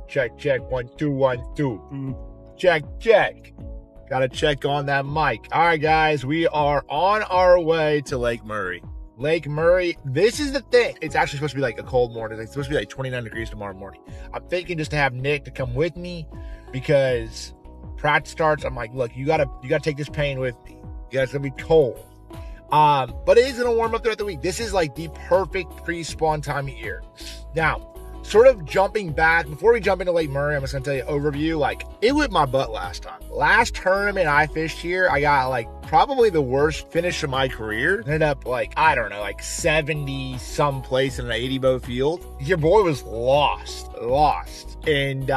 Check, check, 1, 2, 1, 2. Check, check. Gotta check on that mic. All right, guys, we are on our way to Lake Murray. Lake Murray, this is the thing. It's actually supposed to be like a cold morning. It's supposed to be like 29 degrees tomorrow morning. I'm thinking just to have Nick to come with me because practice starts. I'm like, look, you gotta take this pain with me. It's gonna be cold. But it is gonna warm up throughout the week. This is like the perfect pre-spawn time of year. Now, sort of jumping back, before we jump into Lake Murray, I'm just gonna tell you overview, like, it whipped my butt last time. Last tournament I fished here, I got like probably the worst finish of my career. Ended up like, I don't know, like 70 some place in an 80 boat field. Your boy was lost. And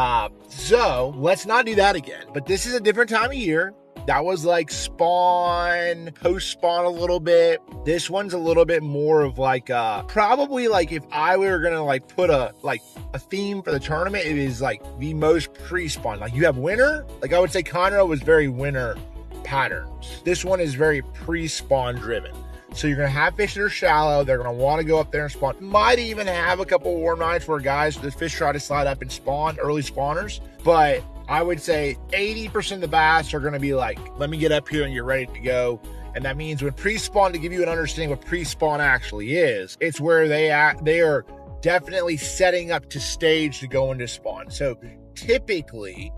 so let's not do that again. But this is a different time of year. That was like spawn, post-spawn a little bit. This one's a little bit more of like probably like if I were gonna like put a theme for the tournament, it is like the most pre-spawn. Like you have winter, like I would say Conroe was very winter patterns. This one is very pre-spawn driven. So you're gonna have fish that are shallow. They're gonna want to go up there and spawn. Might even have a couple warm nights where the fish try to slide up and spawn, early spawners. But I would say 80% of the bass are going to be like, let me get up here and you're ready to go. And that means when pre-spawn, to give you an understanding what pre-spawn actually is, it's where they are definitely setting up to stage to go into spawn. So typically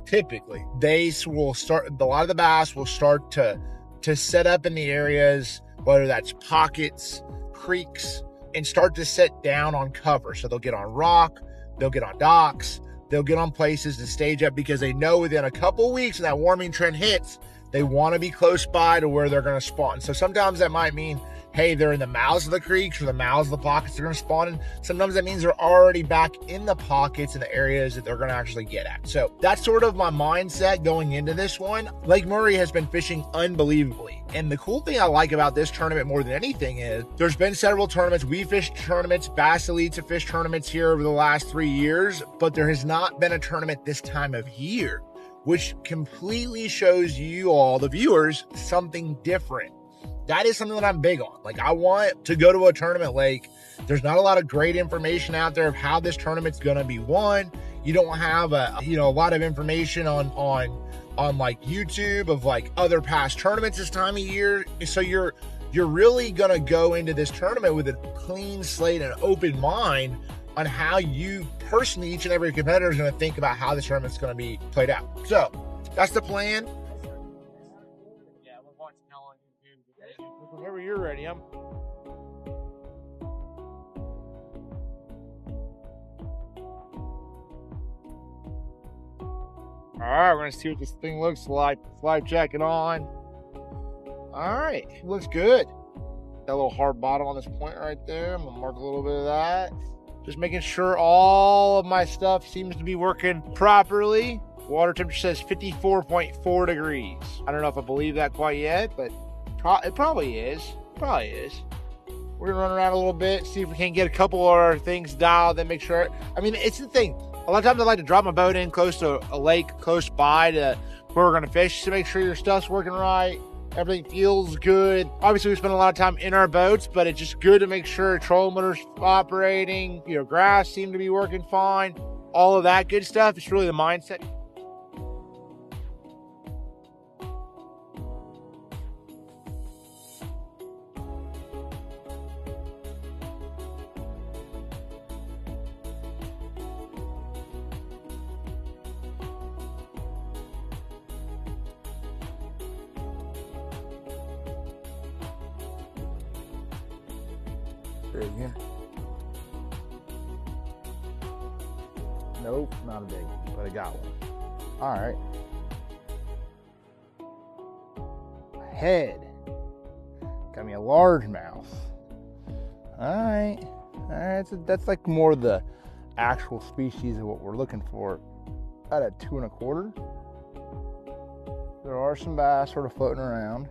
they will start, a lot of the bass will start to set up in the areas, whether that's pockets, creeks, and start to set down on cover. So they'll get on rock, they'll get on docks, they'll get on places to stage up because they know within a couple weeks when that warming trend hits, they want to be close by to where they're going to spawn. So sometimes that might mean, hey, they're in the mouths of the creeks or the mouths of the pockets they're going to spawn in. Sometimes that means they're already back in the pockets and the areas that they're going to actually get at. So that's sort of my mindset going into this one. Lake Murray has been fishing unbelievably. And the cool thing I like about this tournament more than anything is there's been several tournaments. We fished tournaments, Bass Elites have fished tournaments here over the last 3 years, but there has not been a tournament this time of year, which completely shows you all, the viewers, something different. That is something that I'm big on. Like, I want to go to a tournament lake. There's not a lot of great information out there of how this tournament's going to be won. You don't have a lot of information on like YouTube of like other past tournaments this time of year. So you're really going to go into this tournament with a clean slate and open mind on how you personally, each and every competitor is going to think about how this tournament's going to be played out. So that's the plan. Whenever you're ready, all right, we're gonna see what this thing looks like. Slide jacket on. All right, looks good. Got a little hard bottom on this point right there. I'm gonna mark a little bit of that. Just making sure all of my stuff seems to be working properly. Water temperature says 54.4 degrees. I don't know if I believe that quite yet, but it probably is. We're gonna run around a little bit, see if we can get a couple of our things dialed and make sure. I mean, it's the thing. A lot of times I like to drop my boat in close to a lake close by to where we're gonna fish to make sure your stuff's working right. Everything feels good. Obviously, we spend a lot of time in our boats, but it's just good to make sure trolling motor's operating. Grass seem to be working fine. All of that good stuff. It's really the mindset. Here. Nope, not a big one, but I got one. All right. Head. Got me a largemouth. All right. That's like more the actual species of what we're looking for. About a 2 1/4. There are some bass sort of floating around.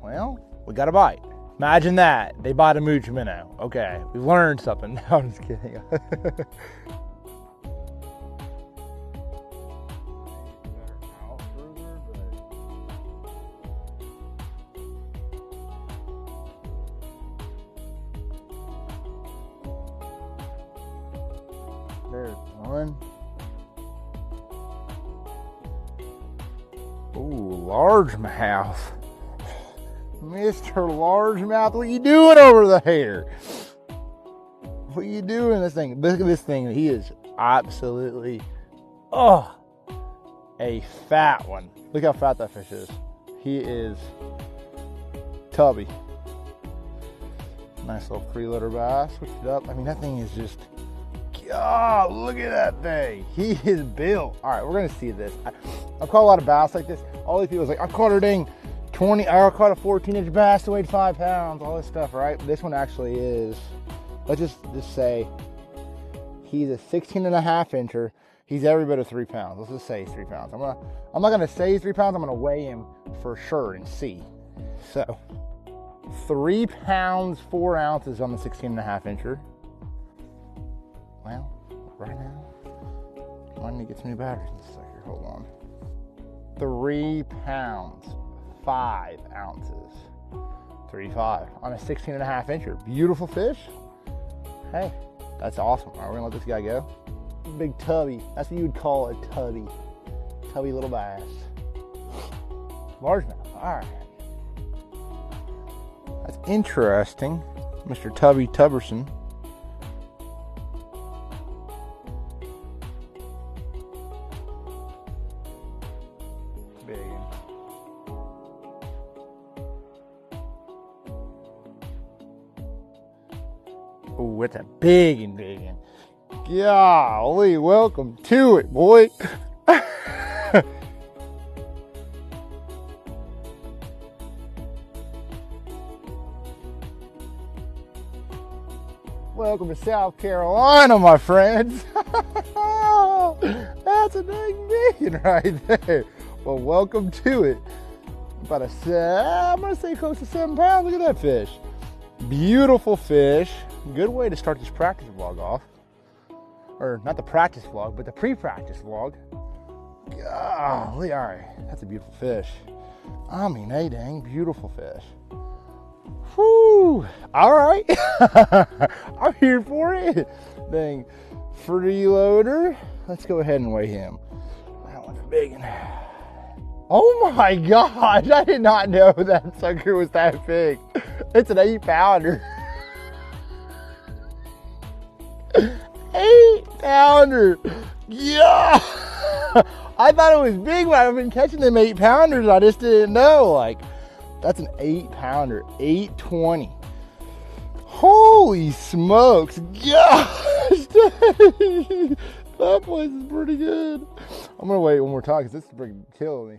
Well, we got a bite. Imagine that. They bought a mooch minnow. Okay, we've learned something. No, I'm just kidding. There's one. Ooh, largemouth. Mr. Largemouth, what you doing over there? What you doing this thing? Look at this thing. He is absolutely, a fat one. Look how fat that fish is. He is tubby. Nice little 3-liter bass. Switch it up. I mean, that thing is just, God, look at that thing. He is built. All right, we're going to see this. I've caught a lot of bass like this. All these people is like, I caught a dang 20, I caught a 14-inch bass that weighed 5 pounds, all this stuff, right? This one actually is, let's just say, he's a 16.5-incher. He's every bit of 3 pounds. Let's just say he's 3 pounds. I'm not gonna say he's 3 pounds. I'm gonna weigh him for sure and see. So, 3 pounds 4 ounces on the 16.5-incher. Well, right now, I need to get some new batteries in a second. Hold on. 3 pounds 5 ounces. 3.5 on a 16.5-incher. Beautiful fish. Hey, that's awesome. All right, we're gonna let this guy go. Big tubby. That's what you would call a tubby. Tubby little bass. Largemouth. All right. That's interesting, Mr. Tubby Tubberson. Big. Oh, it's a big one. Golly, welcome to it, boy. Welcome to South Carolina, my friends. That's a dang big one right there. Well, welcome to it. I'm gonna say close to 7 pounds. Look at that fish. Beautiful fish. Good way to start this practice vlog off. Or not the practice vlog, but the pre-practice vlog. Golly, all right, that's a beautiful fish. I mean, a dang beautiful fish. Whew, all right. I'm here for it. Dang, freeloader. Let's go ahead and weigh him. That one's a big one. Oh my gosh, I did not know that sucker was that big. It's an 8-pounder. 8-pounder. Yeah. I thought it was big when I've been catching them 8-pounders. I just didn't know. Like, that's an 8-pounder. 820. Holy smokes. Gosh. That place is pretty good. I'm going to wait one more time because this is freaking killing me.